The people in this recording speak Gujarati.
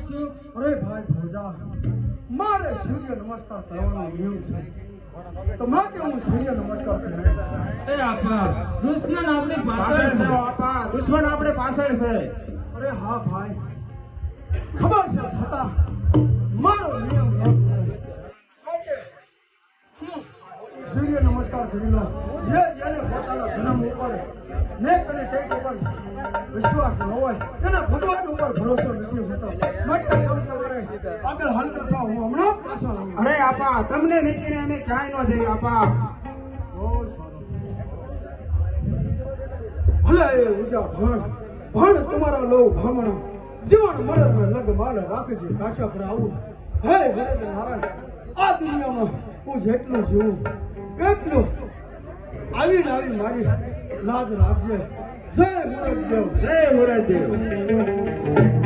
અરે ભાઈ ભોજા, મારે સૂર્ય નમસ્કાર કરવાનો નિયમ છે, તો માટે હું સૂર્ય નમસ્કાર કરું. એ આપા દુશ્મન આપણી પાછળ છે. આપા દુશ્મન આપણે પાછળ છે. અરે હા ભાઈ, ખબર છે છતાં મારો નિયમ ન માટે હું સૂર્ય નમસ્કાર કરી લો. જે જેને પોતાના જન્મ ઉપર નેક અને ટેક ઉપર વિશ્વાસ ન હોય તેના ભગવાન ઉપર ભરોસો નથી હોતો. માટે તમે તમારે આગળ હાલતા થાઓ. હું હમણાં પાછો આવું. અરે આપા તમને નીકળીને અમે ક્યાંય ન જઈએ આપા. બહુ સારું. ભલે એ ઉજા ભણ તમારા લો ભામણા જીવન મરણ લગ માલ રાખજે કાશા પર આવું. હે હરે નારાયણ, આ દુનિયામાં હું જેટલું જીવું એટલું આવી મારી લાજ રાખજે. જય મુરજ દેવ, જય મુરજ દેવ.